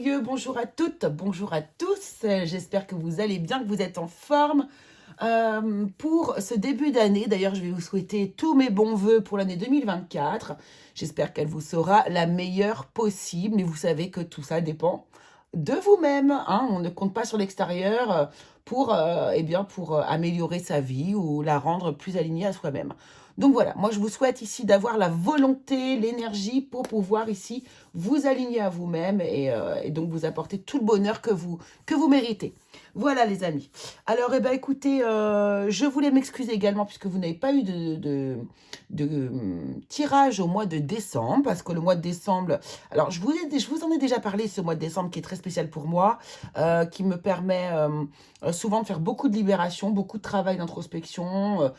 curieux, bonjour à toutes, bonjour à tous. J'espère que vous allez bien, que vous êtes en forme. Pour ce début d'année, d'ailleurs, je vais vous souhaiter tous mes bons voeux pour l'année 2024. J'espère qu'elle vous sera la meilleure possible, mais vous savez que tout ça dépend de vous-même, hein. On ne compte pas sur l'extérieur pour améliorer sa vie ou la rendre plus alignée à soi-même. Donc voilà, moi je vous souhaite ici d'avoir la volonté, l'énergie pour pouvoir ici vous aligner à vous-même et donc vous apporter tout le bonheur que vous méritez. Voilà les amis. Alors, écoutez, je voulais m'excuser également puisque vous n'avez pas eu de tirage au mois de décembre, parce que le mois de décembre, alors je vous en ai déjà parlé, ce mois de décembre qui est très spécial pour moi, qui me permet souvent de faire beaucoup de libération, beaucoup de travail d'introspection.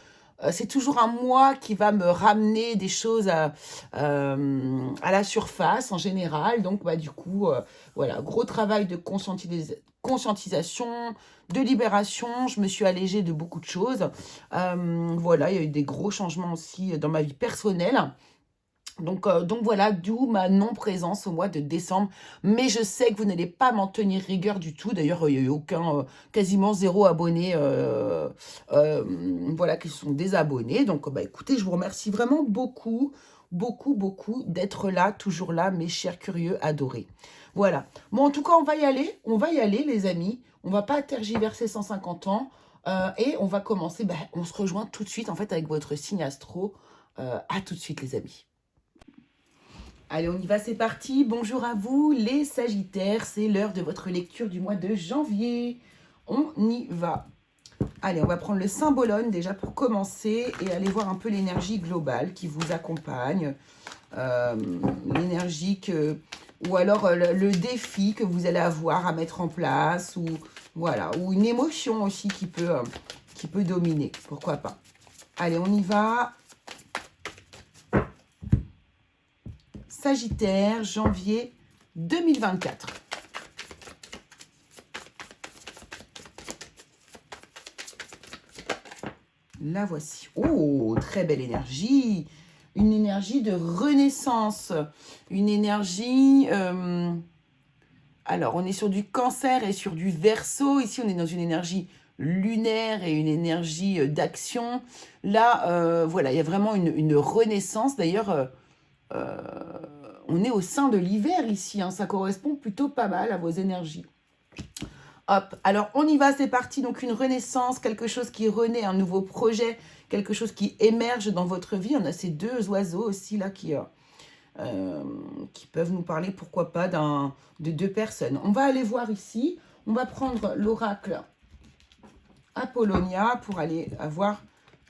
C'est toujours un mois qui va me ramener des choses à la surface en général. Donc, du coup, voilà, gros travail de conscientisation, de libération. Je me suis allégée de beaucoup de choses. Voilà, il y a eu des gros changements aussi dans ma vie personnelle. Donc voilà, d'où ma non-présence au mois de décembre. Mais je sais que vous n'allez pas m'en tenir rigueur du tout. D'ailleurs, il n'y a eu quasiment zéro abonné, voilà, qui sont désabonnés. Donc, écoutez, je vous remercie vraiment beaucoup, beaucoup, beaucoup d'être là, toujours là, mes chers curieux adorés. Voilà. Bon, en tout cas, on va y aller, les amis. On va pas tergiverser 150 ans. Et on va commencer, on se rejoint tout de suite, en fait, avec votre signe astro. À tout de suite, les amis. Allez, on y va, c'est parti. Bonjour à vous, les Sagittaires. C'est l'heure de votre lecture du mois de janvier. On y va. Allez, on va prendre le symbolone déjà pour commencer et aller voir un peu l'énergie globale qui vous accompagne. L'énergie ou alors le défi que vous allez avoir à mettre en place, ou voilà, ou une émotion aussi qui peut dominer. Pourquoi pas. Allez, on y va. Sagittaire, janvier 2024. La voici. Oh, très belle énergie. Une énergie de renaissance. Une énergie... alors, on est sur du Cancer et sur du Verseau. Ici, on est dans une énergie lunaire et une énergie d'action. Là, voilà, il y a vraiment une renaissance. D'ailleurs... on est au sein de l'hiver ici, hein, ça correspond plutôt pas mal à vos énergies. Hop, alors on y va, c'est parti. Donc une renaissance, quelque chose qui renaît, un nouveau projet, quelque chose qui émerge dans votre vie. On a ces deux oiseaux aussi là qui peuvent nous parler, pourquoi pas, de deux personnes. On va aller voir ici, on va prendre l'oracle Apollonia pour aller avoir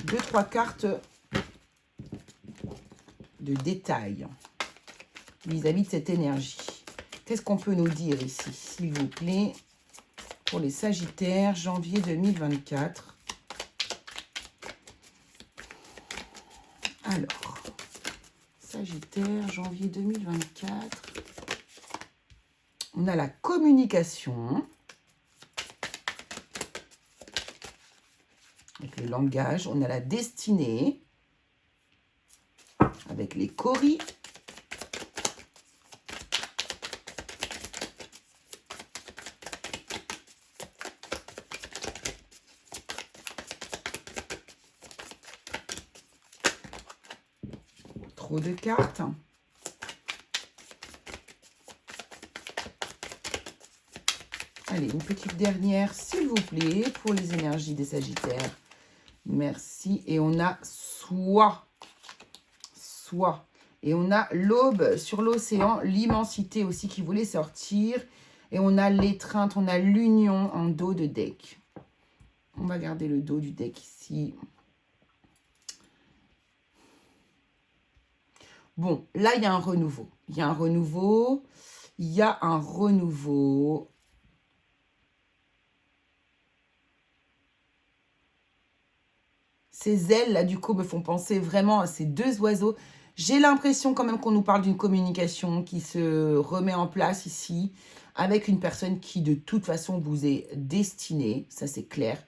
2-3 cartes de détails vis-à-vis de cette énergie. Qu'est-ce qu'on peut nous dire ici, s'il vous plaît, pour les Sagittaires, janvier 2024. Alors, Sagittaire, janvier 2024. On a la communication, avec le langage. On a la destinée, avec les coris. Trop de cartes. Allez, une petite dernière, s'il vous plaît, pour les énergies des Sagittaires. Merci. Et on a soi. Et on a l'aube sur l'océan, l'immensité aussi qui voulait sortir. Et on a l'étreinte, on a l'union en dos de deck. On va garder le dos du deck ici. Bon, là, il y a un renouveau. Il y a un renouveau. Il y a un renouveau. Ces ailes, là, du coup, me font penser vraiment à ces deux oiseaux. J'ai l'impression quand même qu'on nous parle d'une communication qui se remet en place ici, avec une personne qui, de toute façon, vous est destinée. Ça, c'est clair.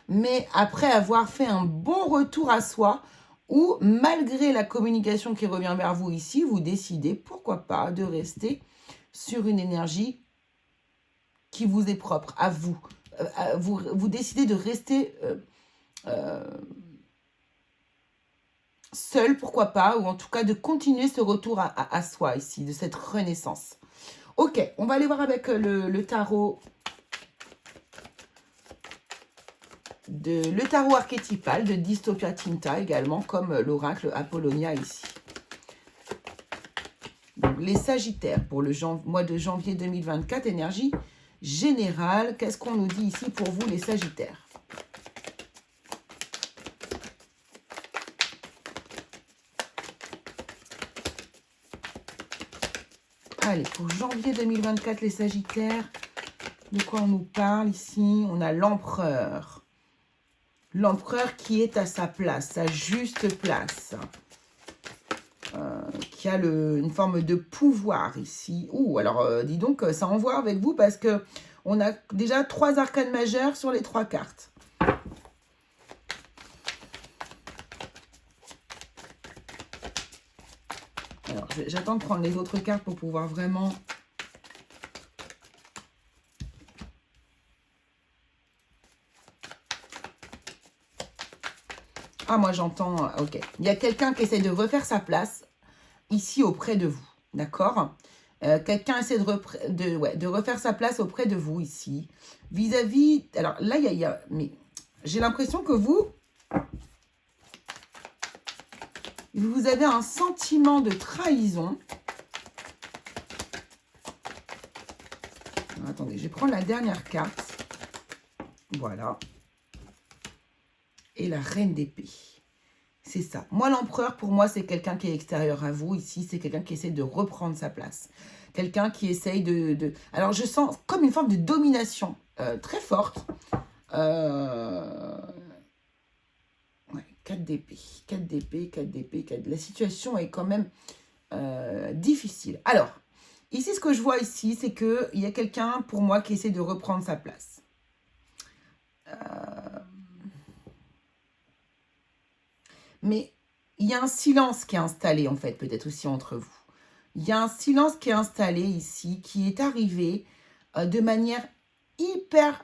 Mais après avoir fait un bon retour à soi, ou malgré la communication qui revient vers vous ici, vous décidez, pourquoi pas, de rester sur une énergie qui vous est propre, à vous. Vous décidez de rester seul, pourquoi pas, ou en tout cas de continuer ce retour à soi ici, de cette renaissance. Ok, on va aller voir avec le tarot. Le tarot archétypal de Dystopia Tinta également, comme l'oracle Apollonia ici. Donc, les Sagittaires pour le mois de janvier 2024, énergie générale. Qu'est-ce qu'on nous dit ici pour vous, les Sagittaires? Allez, pour janvier 2024, les Sagittaires, de quoi on nous parle ici? On a l'empereur. L'empereur qui est à sa place, sa juste place. Qui a une forme de pouvoir ici. Ouh, alors dis donc, ça envoie avec vous parce que on a déjà 3 arcanes majeures sur les 3 cartes. Alors, j'attends de prendre les autres cartes pour pouvoir vraiment... Ah, moi j'entends... Ok. Il y a quelqu'un qui essaie de refaire sa place ici auprès de vous. D'accord? Quelqu'un essaie de refaire sa place auprès de vous ici. Vis-à-vis... Alors là, mais j'ai l'impression que vous avez un sentiment de trahison. Alors, attendez, je vais prendre la dernière carte. Voilà. Et la reine d'épée. C'est ça. Moi, l'empereur, pour moi, c'est quelqu'un qui est extérieur à vous. Ici, c'est quelqu'un qui essaie de reprendre sa place. Quelqu'un qui essaye Alors, je sens comme une forme de domination très forte. Ouais, 4 d'épée. 4 d'épée, 4 d'épée, 4... La situation est quand même difficile. Alors, ici, ce que je vois ici, c'est qu'il y a quelqu'un, pour moi, qui essaie de reprendre sa place. Mais il y a un silence qui est installé, en fait, peut-être aussi entre vous. Il y a un silence qui est installé ici, qui est arrivé de manière hyper,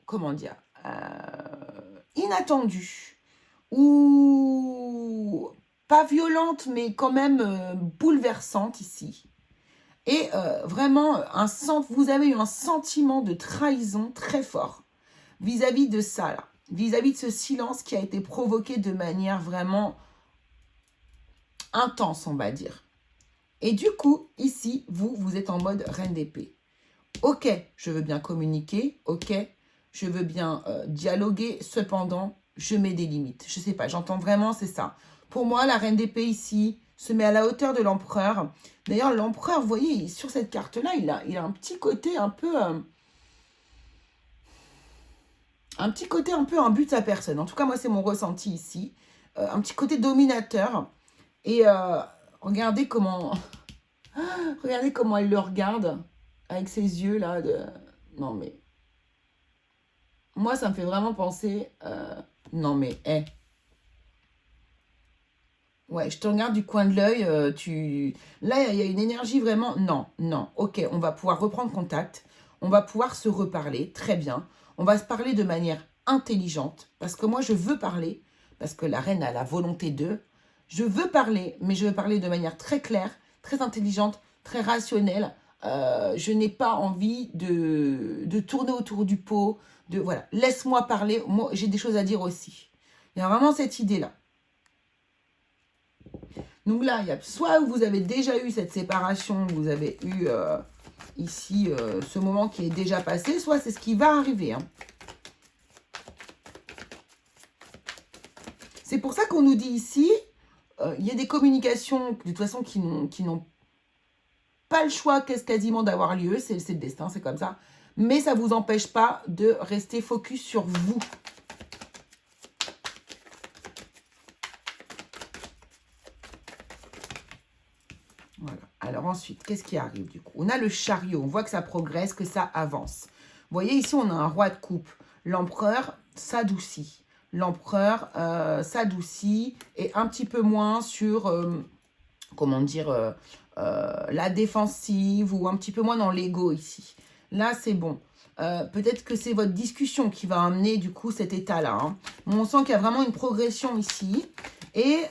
comment dire, inattendue. Ou pas violente, mais quand même bouleversante ici. Et vraiment, vous avez eu un sentiment de trahison très fort vis-à-vis de ça, là. Vis-à-vis de ce silence qui a été provoqué de manière vraiment intense, on va dire. Et du coup, ici, vous êtes en mode reine d'épée. Ok, je veux bien communiquer, ok, je veux bien dialoguer, cependant, je mets des limites. Je sais pas, j'entends vraiment, c'est ça. Pour moi, la reine d'épée ici se met à la hauteur de l'empereur. D'ailleurs, l'empereur, vous voyez, sur cette carte-là, il a un petit côté un peu... un petit côté un peu imbu de sa personne. En tout cas, moi, c'est mon ressenti ici. Un petit côté dominateur. Et regardez comment... regardez comment elle le regarde avec ses yeux, là. Non, mais... Moi, ça me fait vraiment penser... Non, mais... Ouais, je te regarde du coin de l'œil. Là, il y a une énergie vraiment... Non, non. Ok, on va pouvoir reprendre contact. On va pouvoir se reparler. Très bien. On va se parler de manière intelligente. Parce que moi, je veux parler. Parce que la reine a la volonté d'eux. Je veux parler, mais je veux parler de manière très claire, très intelligente, très rationnelle. Je n'ai pas envie de tourner autour du pot. Voilà, laisse-moi parler. Moi, j'ai des choses à dire aussi. Il y a vraiment cette idée-là. Donc là, il y a soit vous avez déjà eu cette séparation, vous avez eu ici ce moment qui est déjà passé, soit c'est ce qui va arriver. Hein. C'est pour ça qu'on nous dit ici, il y a des communications de toute façon qui n'ont pas le choix quasiment d'avoir lieu, c'est le destin, c'est comme ça. Mais ça ne vous empêche pas de rester focus sur vous. Voilà. Alors ensuite, qu'est-ce qui arrive du coup? On a le chariot, on voit que ça progresse, que ça avance. Vous voyez ici, on a un roi de coupe. L'empereur s'adoucit. L'empereur s'adoucit et un petit peu moins sur comment dire, la défensive ou un petit peu moins dans l'ego ici. Là, c'est bon. Peut-être que c'est votre discussion qui va amener du coup cet état-là. Hein. On sent qu'il y a vraiment une progression ici. Et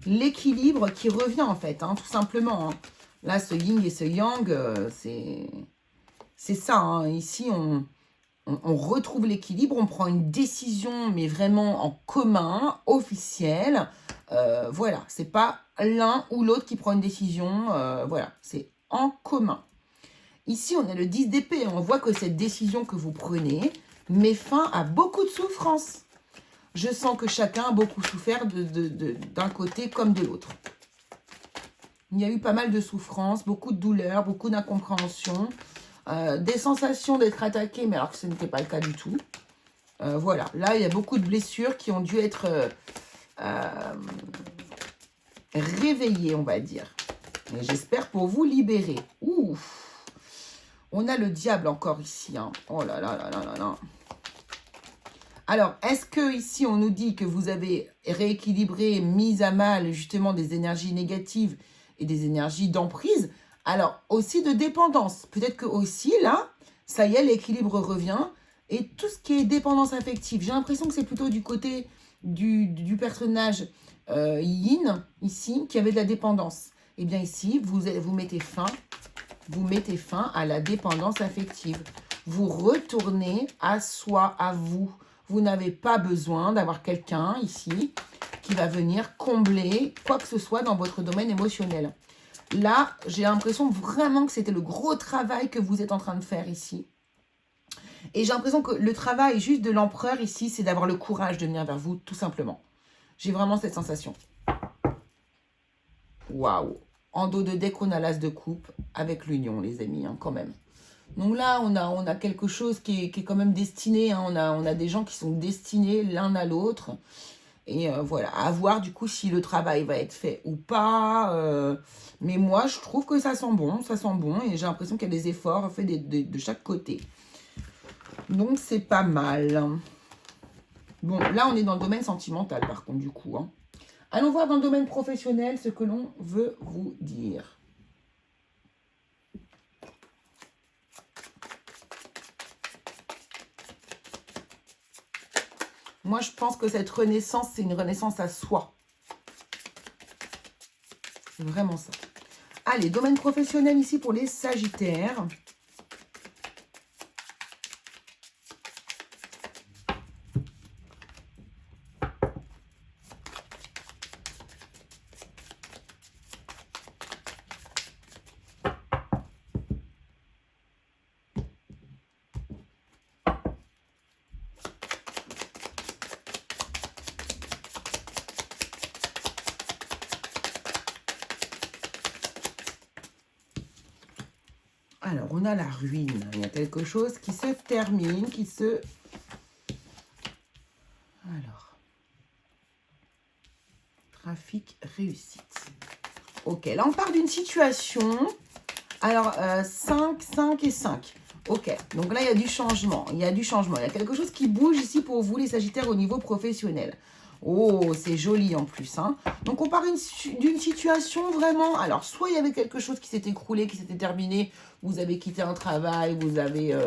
l'équilibre qui revient en fait, hein, tout simplement. Hein. Là, ce yin et ce yang, c'est ça. Hein. Ici, on retrouve l'équilibre, on prend une décision, mais vraiment en commun, officielle. Voilà, c'est pas l'un ou l'autre qui prend une décision. Voilà, c'est en commun. Ici, on a le 10 d'épée. On voit que cette décision que vous prenez met fin à beaucoup de souffrances. Je sens que chacun a beaucoup souffert d'un côté comme de l'autre. Il y a eu pas mal de souffrances, beaucoup de douleurs, beaucoup d'incompréhension. Des sensations d'être attaqué, mais alors que ce n'était pas le cas du tout. Voilà, là, il y a beaucoup de blessures qui ont dû être réveillées, on va dire. Et j'espère pour vous libérer. Ouf. On a le diable encore ici. Hein. Oh là là là là là là. Alors, est-ce que ici, on nous dit que vous avez rééquilibré, mis à mal justement des énergies négatives et des énergies d'emprise? Alors, aussi de dépendance. Peut-être que aussi, là, ça y est, l'équilibre revient. Et tout ce qui est dépendance affective, j'ai l'impression que c'est plutôt du côté du personnage yin, ici, qui avait de la dépendance. Eh bien ici, vous mettez fin à la dépendance affective. Vous retournez à soi, à vous. Vous n'avez pas besoin d'avoir quelqu'un ici qui va venir combler quoi que ce soit dans votre domaine émotionnel. Là, j'ai l'impression vraiment que c'était le gros travail que vous êtes en train de faire ici. Et j'ai l'impression que le travail juste de l'empereur ici, c'est d'avoir le courage de venir vers vous, tout simplement. J'ai vraiment cette sensation. Waouh! En dos de deck, on a l'as de coupe avec l'union, les amis, hein, quand même. Donc là, on a quelque chose qui est quand même destiné. Hein, on a des gens qui sont destinés l'un à l'autre. Et voilà, à voir du coup si le travail va être fait ou pas. Mais moi, je trouve que ça sent bon. Et j'ai l'impression qu'il y a des efforts faits de chaque côté. Donc, c'est pas mal. Bon, là, on est dans le domaine sentimental, par contre, du coup. Hein. Allons voir dans le domaine professionnel ce que l'on veut vous dire. Moi, je pense que cette renaissance, c'est une renaissance à soi. C'est vraiment ça. Allez, domaine professionnel ici pour les Sagittaires. Alors, on a la ruine. Il y a quelque chose qui se termine, qui se... Alors. Trafic réussite. Ok, là, on part d'une situation. Alors, 5, 5 et 5. Ok, donc là, il y a du changement. Il y a quelque chose qui bouge ici pour vous, les Sagittaires, au niveau professionnel. Oh, c'est joli en plus. Hein. Donc, on part d'une situation vraiment... Alors, soit il y avait quelque chose qui s'est écroulé, qui s'était terminé. Vous avez quitté un travail, vous avez...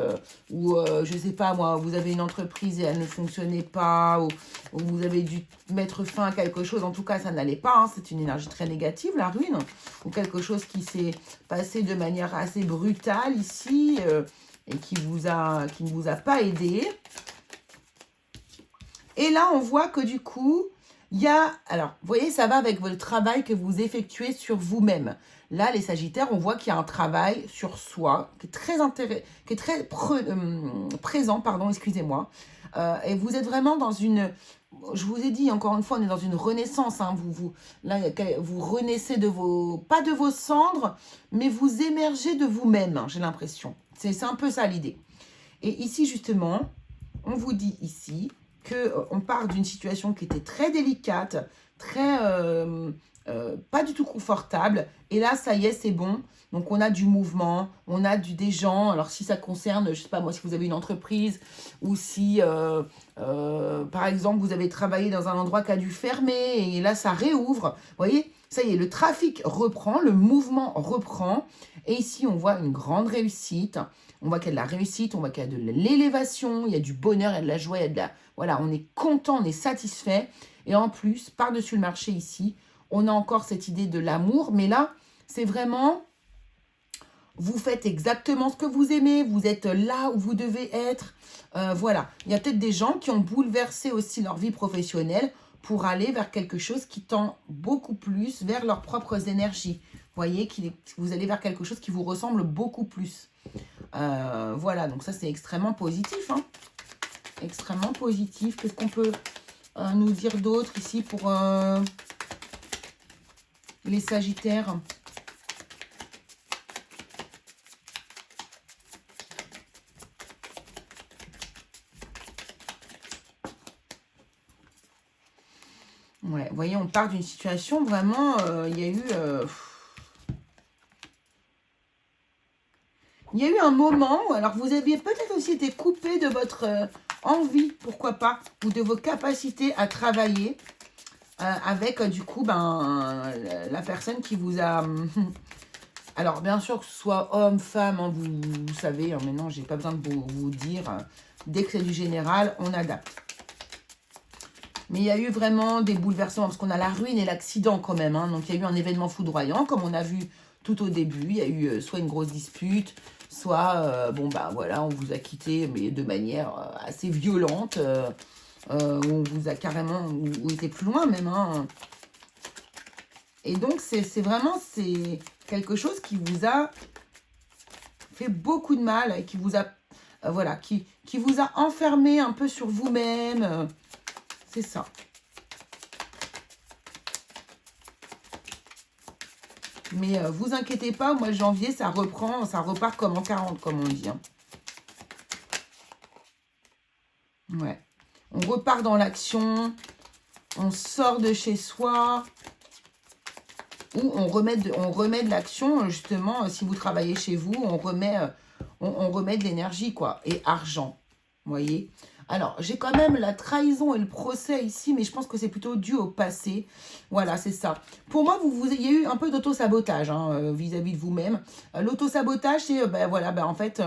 je sais pas moi, vous avez une entreprise et elle ne fonctionnait pas. Ou vous avez dû mettre fin à quelque chose. En tout cas, ça n'allait pas. Hein. C'est une énergie très négative, la ruine. Ou quelque chose qui s'est passé de manière assez brutale ici. Et qui ne vous a pas aidé. Et là, on voit que du coup, il y a... Alors, vous voyez, ça va avec votre travail que vous effectuez sur vous-même. Là, les Sagittaires, on voit qu'il y a un travail sur soi qui est très présent, pardon, excusez-moi. Et vous êtes vraiment dans une... Je vous ai dit, encore une fois, on est dans une renaissance. Hein. Là, vous renaissez de vos... Pas de vos cendres, mais vous émergez de vous-même, hein, j'ai l'impression. C'est un peu ça l'idée. Et ici, justement, on vous dit ici... qu'on part d'une situation qui était très délicate, très pas du tout confortable. Et là, ça y est, c'est bon. Donc, on a du mouvement, on a des gens. Alors, si ça concerne, je sais pas moi, si vous avez une entreprise ou si, par exemple, vous avez travaillé dans un endroit qui a dû fermer et là, ça réouvre. Vous voyez, ça y est, le trafic reprend, le mouvement reprend. Et ici, on voit une grande réussite. On voit qu'il y a de la réussite, on voit qu'il y a de l'élévation, il y a du bonheur, il y a de la joie, il y a de la... Voilà, on est content, on est satisfait. Et en plus, par-dessus le marché ici, on a encore cette idée de l'amour. Mais là, c'est vraiment... Vous faites exactement ce que vous aimez, vous êtes là où vous devez être. Voilà, il y a peut-être des gens qui ont bouleversé aussi leur vie professionnelle pour aller vers quelque chose qui tend beaucoup plus vers leurs propres énergies. Vous voyez, vous allez vers quelque chose qui vous ressemble beaucoup plus. Voilà, donc ça c'est extrêmement positif. Hein. Extrêmement positif. Qu'est-ce qu'on peut nous dire d'autre ici pour les Sagittaires ? Ouais, vous voyez, on part d'une situation vraiment, il y a eu... il y a eu un moment où, alors vous aviez peut-être aussi été coupé de votre envie, pourquoi pas, ou de vos capacités à travailler avec, du coup, la personne qui vous a... alors, bien sûr, que ce soit homme, femme, hein, vous savez, hein, maintenant, j'ai pas besoin de vous dire, dès que c'est du général, on adapte. Mais il y a eu vraiment des bouleversements, parce qu'on a la ruine et l'accident quand même. Hein, donc, il y a eu un événement foudroyant, comme on a vu tout au début. Il y a eu soit une grosse dispute, soit, voilà, on vous a quitté, mais de manière assez violente. On vous a carrément, ou été plus loin même. Hein. Et donc, c'est vraiment quelque chose qui vous a fait beaucoup de mal, et qui vous a, voilà, qui vous a enfermé un peu sur vous-même. C'est ça. Mais vous inquiétez pas, au mois de janvier, ça reprend, ça repart comme en 40, comme on dit. Hein. Ouais. On repart dans l'action, on sort de chez soi, ou on remet de l'action, justement, si vous travaillez chez vous, on remet de l'énergie, quoi, et argent, vous voyez. Alors, j'ai quand même la trahison et le procès ici, mais je pense que c'est plutôt dû au passé. Voilà, c'est ça. Pour moi, il y a eu un peu d'auto-sabotage vis-à-vis de vous-même. L'auto-sabotage, c'est, en fait,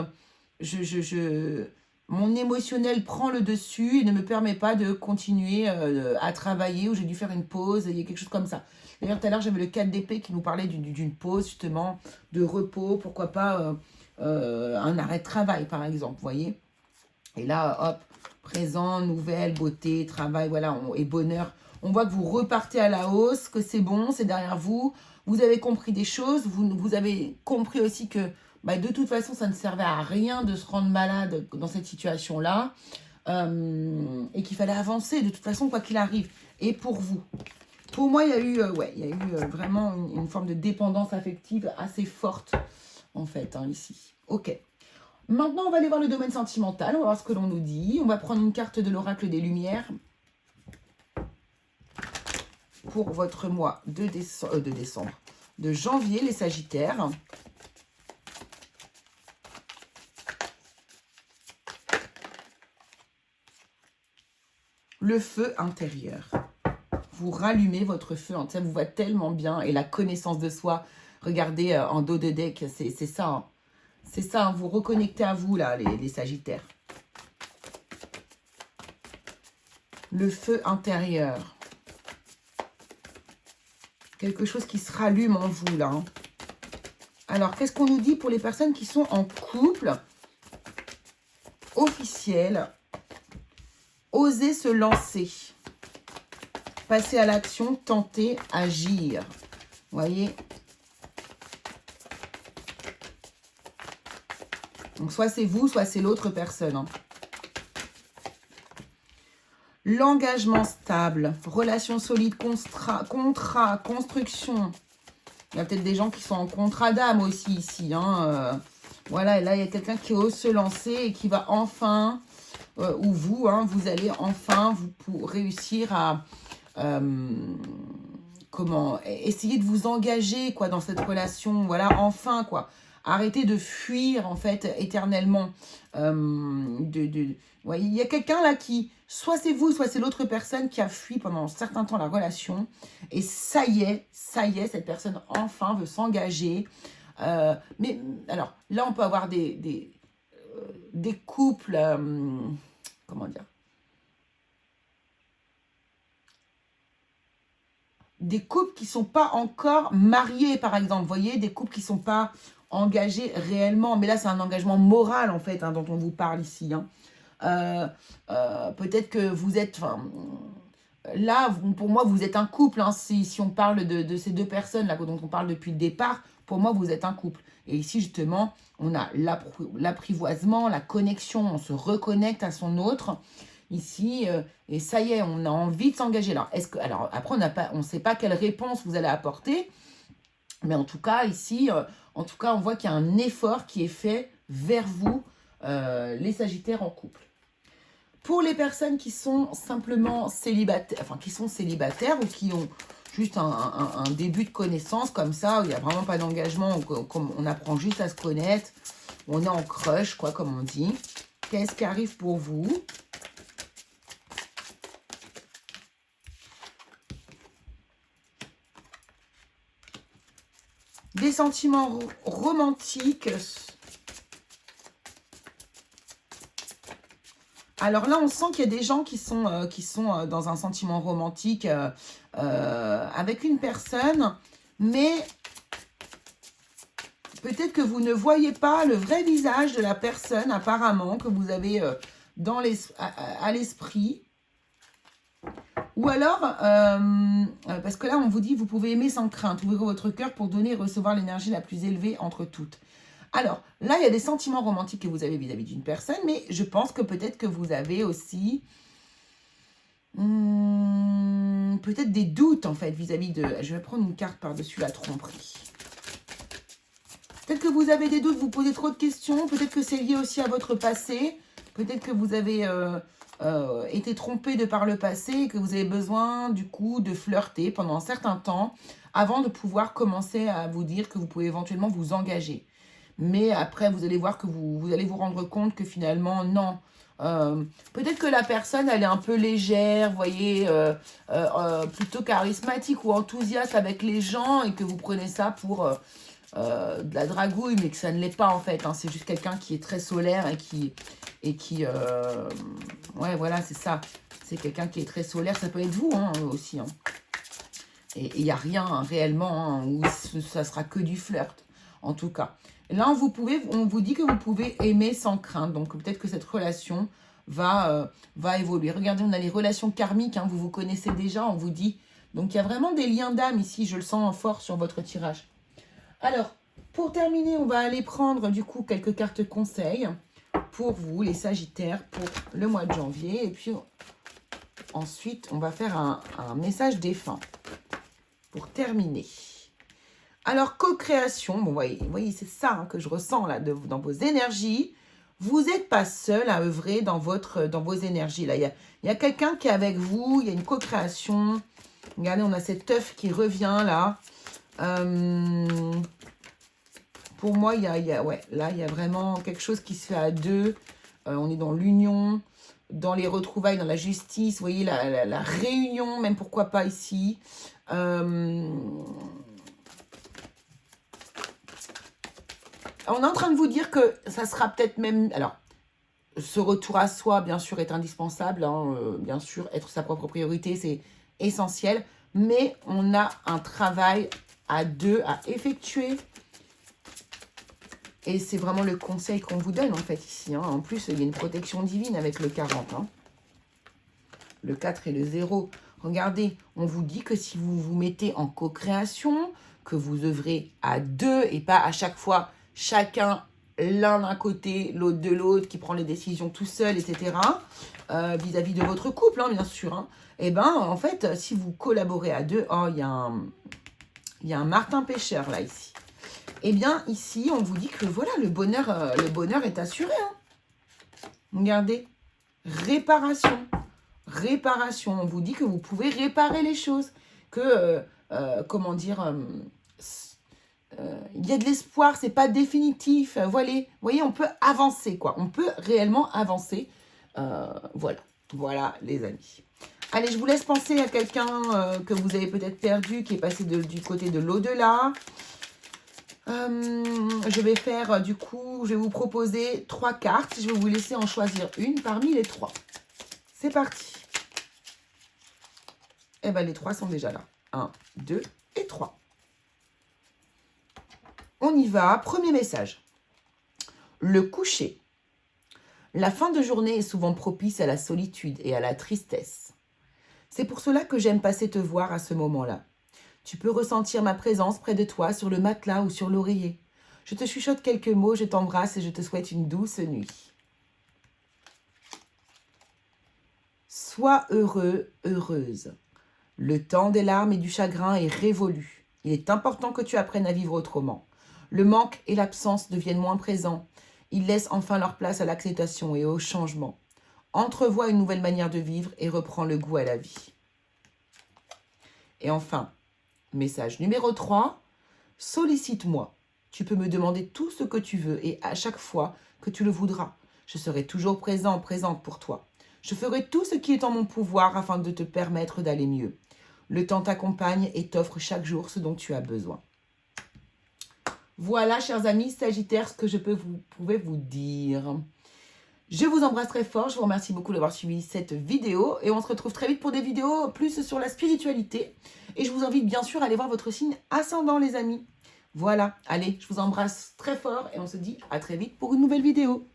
mon émotionnel prend le dessus et ne me permet pas de continuer à travailler, ou j'ai dû faire une pause, il y a quelque chose comme ça. D'ailleurs, tout à l'heure, j'avais le 4 d'épée qui nous parlait d'une pause, justement, de repos, pourquoi pas un arrêt de travail, par exemple, vous voyez. Et là, hop, présent, nouvelle, beauté, travail, voilà, et bonheur. On voit que vous repartez à la hausse, que c'est bon, c'est derrière vous. Vous avez compris des choses, vous avez compris aussi que de toute façon, ça ne servait à rien de se rendre malade dans cette situation-là. Et qu'il fallait avancer de toute façon, quoi qu'il arrive. Et pour vous. Pour moi, il y a eu, vraiment une forme de dépendance affective assez forte, en fait, ici. Ok. Maintenant, on va aller voir le domaine sentimental. On va voir ce que l'on nous dit. On va prendre une carte de l'oracle des Lumières pour votre mois de janvier, les Sagittaires. Le feu intérieur. Vous rallumez votre feu, ça vous va tellement bien. Et la connaissance de soi, regardez en dos de deck, c'est ça. Hein. C'est ça, hein, vous reconnectez à vous, là, les Sagittaires. Le feu intérieur. Quelque chose qui se rallume en vous, là. Hein. Alors, qu'est-ce qu'on nous dit pour les personnes qui sont en couple officiel? Oser se lancer. Passer à l'action, tenter, agir. Vous voyez? Donc, soit c'est vous, soit c'est l'autre personne. Hein. L'engagement stable, relation solide, contrat, construction. Il y a peut-être des gens qui sont en contrat d'âme aussi ici. Hein. Voilà, et là, il y a quelqu'un qui ose se lancer et qui va enfin, ou vous, vous allez enfin réussir à... essayer de vous engager, quoi, dans cette relation, voilà, enfin, quoi. Arrêtez de fuir, en fait, éternellement. Ouais, il y a quelqu'un, là, soit c'est vous, soit c'est l'autre personne qui a fui pendant un certain temps la relation. Et ça y est, cette personne, enfin, veut s'engager. Mais, alors, là, on peut avoir des couples, comment dire, des couples qui ne sont pas encore mariés, par exemple. Vous voyez, des couples qui ne sont pas engagés réellement. Mais là, c'est un engagement moral, en fait, hein, dont on vous parle ici. Hein. Peut-être que vous êtes... Là, pour moi, vous êtes un couple. Hein, si on parle de ces deux personnes là dont on parle depuis le départ, pour moi, vous êtes un couple. Et ici, justement, on a l'apprivoisement, la connexion. On se reconnecte à son autre. Ici, et ça y est, on a envie de s'engager. Alors, après, on ne sait pas quelle réponse vous allez apporter. Mais en tout cas, ici, on voit qu'il y a un effort qui est fait vers vous, les Sagittaires en couple. Pour les personnes qui sont simplement célibataires, ou qui ont juste un début de connaissance comme ça, où il n'y a vraiment pas d'engagement, où on apprend juste à se connaître, on est en crush, quoi, comme on dit. Qu'est-ce qui arrive pour vous? Des sentiments romantiques. Alors là, on sent qu'il y a des gens qui sont dans un sentiment romantique avec une personne, mais peut-être que vous ne voyez pas le vrai visage de la personne, apparemment, que vous avez à l'esprit. Ou alors, parce que là, on vous dit, vous pouvez aimer sans crainte, ouvrir votre cœur pour donner et recevoir l'énergie la plus élevée entre toutes. Alors, là, il y a des sentiments romantiques que vous avez vis-à-vis d'une personne, mais je pense que peut-être que vous avez aussi peut-être des doutes, en fait, vis-à-vis de... Je vais prendre une carte par-dessus la tromperie. Peut-être que vous avez des doutes, vous posez trop de questions, peut-être que c'est lié aussi à votre passé, peut-être que vous avez été trompé de par le passé et que vous avez besoin, du coup, de flirter pendant un certain temps avant de pouvoir commencer à vous dire que vous pouvez éventuellement vous engager. Mais après, vous allez voir que vous allez vous rendre compte que finalement, non. Peut-être que la personne, elle est un peu légère, vous voyez, plutôt charismatique ou enthousiaste avec les gens et que vous prenez ça pour de la dragouille, mais que ça ne l'est pas en fait. Hein. C'est juste quelqu'un qui est très solaire et qui ouais, voilà, c'est ça. C'est quelqu'un qui est très solaire. Ça peut être vous hein, aussi. Hein. Et il n'y a rien hein, réellement hein, où ça sera que du flirt, en tout cas. Là, on vous dit que vous pouvez aimer sans crainte. Donc, peut-être que cette relation va évoluer. Regardez, on a les relations karmiques. Hein, vous vous connaissez déjà, on vous dit. Donc, il y a vraiment des liens d'âme ici. Je le sens fort sur votre tirage. Alors, pour terminer, on va aller prendre, du coup, quelques cartes conseils pour vous, les Sagittaires, pour le mois de janvier. Et puis, ensuite, on va faire un message défunt pour terminer. Alors, co-création, bon, vous voyez c'est ça hein, que je ressens là dans vos énergies. Vous n'êtes pas seul à œuvrer dans vos énergies. Là, il y a quelqu'un qui est avec vous, il y a une co-création. Regardez, on a cet œuf qui revient là. Pour moi, ouais, là, il y a vraiment quelque chose qui se fait à deux. On est dans l'union, dans les retrouvailles, dans la justice. Vous voyez, la réunion, même pourquoi pas ici. On est en train de vous dire que ça sera peut-être même... Alors, ce retour à soi, bien sûr, est indispensable. Hein, bien sûr, être sa propre priorité, c'est essentiel. Mais on a un travail à deux à effectuer. Et c'est vraiment le conseil qu'on vous donne, en fait, ici. Hein. En plus, il y a une protection divine avec le 40. Hein. Le 4 et le 0. Regardez, on vous dit que si vous vous mettez en co-création, que vous œuvrez à deux et pas à chaque fois chacun l'un d'un côté, l'autre de l'autre, qui prend les décisions tout seul, etc. Vis-à-vis de votre couple, hein, bien sûr. Hein. Et bien, en fait, si vous collaborez à deux, oh, il y a un Martin Pêcheur, là, ici. Eh bien, ici, on vous dit que voilà, le bonheur est assuré. Hein. Regardez, réparation. Réparation, on vous dit que vous pouvez réparer les choses. que, comment dire, il y a de l'espoir, c'est pas définitif. Voilà, vous voyez, on peut avancer, quoi. On peut réellement avancer. Voilà, voilà, les amis. Allez, je vous laisse penser à quelqu'un que vous avez peut-être perdu, qui est passé du côté de l'au-delà. Je vais faire, du coup, je vais vous proposer 3 cartes. Je vais vous laisser en choisir une parmi les 3. C'est parti. Eh bien, les 3 sont déjà là. 1, 2 et 3. On y va. Premier message. Le coucher. La fin de journée est souvent propice à la solitude et à la tristesse. C'est pour cela que j'aime passer te voir à ce moment-là. Tu peux ressentir ma présence près de toi sur le matelas ou sur l'oreiller. Je te chuchote quelques mots, je t'embrasse et je te souhaite une douce nuit. Sois heureux, heureuse. Le temps des larmes et du chagrin est révolu. Il est important que tu apprennes à vivre autrement. Le manque et l'absence deviennent moins présents. Ils laissent enfin leur place à l'acceptation et au changement. Entrevois une nouvelle manière de vivre et reprends le goût à la vie. Et enfin, message numéro 3, sollicite-moi. Tu peux me demander tout ce que tu veux et à chaque fois que tu le voudras. Je serai toujours présente pour toi. Je ferai tout ce qui est en mon pouvoir afin de te permettre d'aller mieux. Le temps t'accompagne et t'offre chaque jour ce dont tu as besoin. Voilà, chers amis Sagittaires, ce que je pouvais vous dire. Je vous embrasse très fort, je vous remercie beaucoup d'avoir suivi cette vidéo et on se retrouve très vite pour des vidéos plus sur la spiritualité. Et je vous invite bien sûr à aller voir votre signe ascendant, les amis. Voilà, allez, je vous embrasse très fort et on se dit à très vite pour une nouvelle vidéo.